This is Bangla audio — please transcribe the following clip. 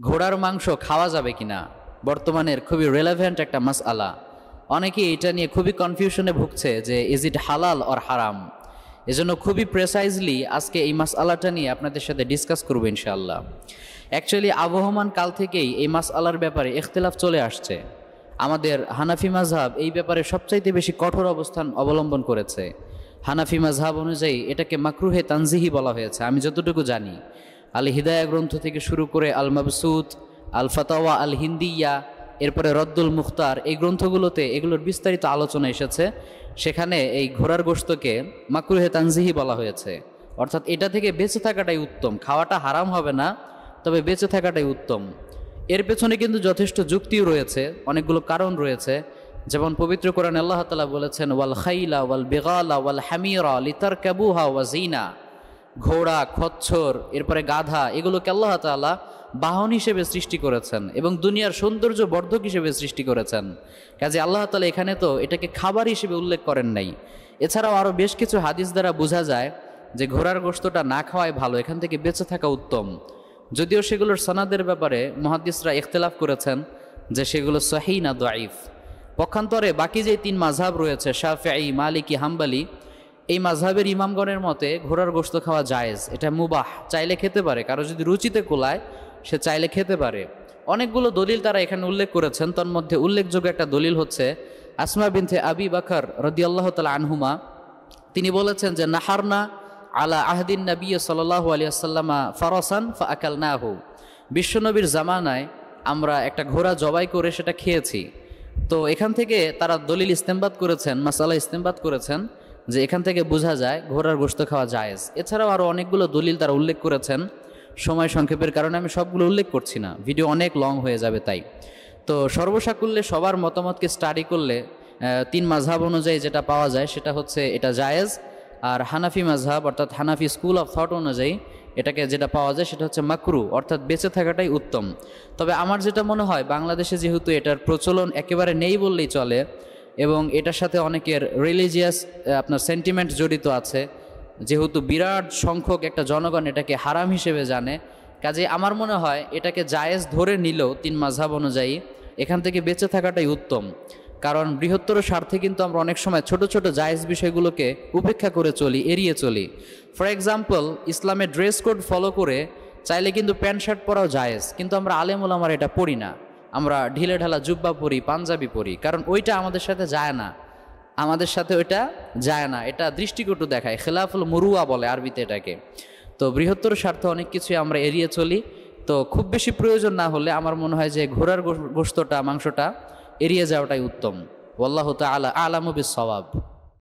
ঘোড়ার মাংস খাওয়া যাবে কিনা বর্তমানের খুবই রেলেভেন্ট একটা মাসআলা। অনেকে এটা নিয়ে খুবই কনফিউশনে ভুগছে যে ইজ ইট হালাল অর হারাম। এজন্য খুবই প্রেসাইজলি আজকে এই মাসআলাটা নিয়ে আপনাদের সাথে ডিসকাস করবো ইনশাআল্লাহ। অ্যাকচুয়ালি আবহমান কাল থেকেই এই মাসআলার ব্যাপারে ইখতিলাফ চলে আসছে। আমাদের হানাফি মাযহাব এই ব্যাপারে সবচাইতে বেশি কঠোর অবস্থান অবলম্বন করেছে। হানাফি মাযহাব অনুযায়ী এটাকে মাকরুহে তানজিহি বলা হয়েছে আমি যতটুকু জানি। আল হিদায়া গ্রন্থ থেকে শুরু করে আল মাবসুত, আল ফাতাওয়া আল হিন্দিয়া, এরপরে রদ্দুল মুখতার, এই গ্রন্থগুলোতে এগুলোর বিস্তারিত আলোচনা এসেছে। সেখানে এই ঘোড়ার গোশতকে মাকরুহে তানজিহি বলা হয়েছে, অর্থাৎ এটা থেকে বেঁচে থাকাটাই উত্তম। খাওয়াটা হারাম হবে না, তবে বেঁচে থাকাটাই উত্তম। এর পেছনে কিন্তু যথেষ্ট যুক্তিও রয়েছে, অনেকগুলো কারণ রয়েছে। যেমন পবিত্র কোরআনে আল্লাহ তাআলা বলেছেন ওয়াল খাইলা ওয়াল বিগালা ওয়াল হামিরা লিতারকাবুহা ওয়া জিনা। ঘোড়া, খচ্চর, এরপরে গাধা, এগুলোকে আল্লাহ তাআলা বাহন হিসেবে সৃষ্টি করেছেন এবং দুনিয়ার সৌন্দর্য বর্ধক হিসেবে সৃষ্টি করেছেন। কাজে আল্লাহ তাআলা এখানে তো এটাকে খাবার হিসেবে উল্লেখ করেন নাই। এছাড়াও আরও বেশ কিছু হাদিস দ্বারা বোঝা যায় যে ঘোড়ার গোশতটা না খাওয়াই ভালো, এখান থেকে বেঁচে থাকা উত্তম। যদিও সেগুলোর সনাদের ব্যাপারে মুহাদ্দিসরা ইখতিলাফ করেছেন যে সেগুলো সহিহ না দাঈফ। পক্ষান্তরে বাকি যে তিন মাযহাব রয়েছে শাফিঈ, মালিকি, হাম্বলি, এই মাযহাবের ইমামগণের মতে ঘোড়ার গোশত খাওয়া জায়েজ, এটা মুবাহ, চাইলে খেতে পারে। কারো যদি রুচিতে কোলায় সে চাইলে খেতে পারে। অনেকগুলো দলিল তারা এখানে উল্লেখ করেছেন। তার মধ্যে উল্লেখযোগ্য একটা দলিল হচ্ছে আসমা বিনতে আবি বকর রাদিয়াল্লাহু তাআলা আনহুমা। তিনি বলেছেন যে নাহারনা আলা আহদিন নবী সাল্লাল্লাহু আলাইহি ওয়াসাল্লাম ফারাসান ফাআকালনাহু। বিশ্বনবীর জামানায় আমরা একটা ঘোড়া জবাই করে সেটা খেয়েছি। তো এখান থেকে তারা দলিল ইস্তেমবাদ করেছেন, মাসালা ইস্তেমবাদ করেছেন যে এখান থেকে বোঝা যায় ঘোড়ার গোশত খাওয়া জায়েজ। এছাড়াও আরও অনেকগুলো দলিল তারা উল্লেখ করেছেন। সময় সংক্ষেপের কারণে আমি সবগুলো উল্লেখ করছি না, ভিডিও অনেক লং হয়ে যাবে তাই। তো সর্বসাকুল্যে সবার মতামতকে স্টাডি করলে তিন মাযহাব অনুযায়ী যেটা পাওয়া যায় সেটা হচ্ছে এটা জায়েজ। আর হানাফি মাযহাব অর্থাৎ হানাফি স্কুল অফ থট অনুযায়ী এটাকে যেটা পাওয়া যায় সেটা হচ্ছে মাকরু, অর্থাৎ বেঁচে থাকাটাই উত্তম। তবে আমার যেটা মনে হয় বাংলাদেশে যেহেতু এটার প্রচলন একেবারে নেই বললেই চলে এবং এটার সাথে অনেকের রিলিজিয়াস আপনার সেন্টিমেন্ট জড়িত আছে, যেহেতু বিরাট সংখ্যক একটা জনগণ এটাকে হারাম হিসেবে জানে, কাজে আমার মনে হয় এটাকে জায়েজ ধরে নিলেও তিন মাযহাব অনুযায়ী এখান থেকে বেঁচে থাকাটাই উত্তম। কারণ বৃহত্তর স্বার্থে কিন্তু আমরা অনেক সময় ছোট ছোট জায়েজ বিষয়গুলোকে উপেক্ষা করে চলি, এড়িয়ে চলি। ফর এক্সাম্পল, ইসলামের ড্রেস কোড ফলো করে চাইলে কিন্তু প্যান্ট শার্ট পরাও জায়েজ, কিন্তু আমরা আলেম ওলামারা এটা পড়ি না। আমরা ঢিলে ঢালা জুব্বা পরি, পাঞ্জাবি পরি, কারণ ওইটা আমাদের সাথে যায় না, আমাদের সাথে ওইটা যায় না, এটা দৃষ্টিকটু দেখায়, খেলাফুল মুরুয়া বলে আরবিতে এটাকে। তো বৃহত্তর স্বার্থে অনেক কিছুই আমরা এড়িয়ে চলি। তো খুব বেশি প্রয়োজন না হলে আমার মনে হয় যে ঘোড়ার গোশতটা, মাংসটা এড়িয়ে যাওয়াটাই উত্তম। ওয়াল্লাহু তাআলা আ'লামু বিস-সাওয়াব।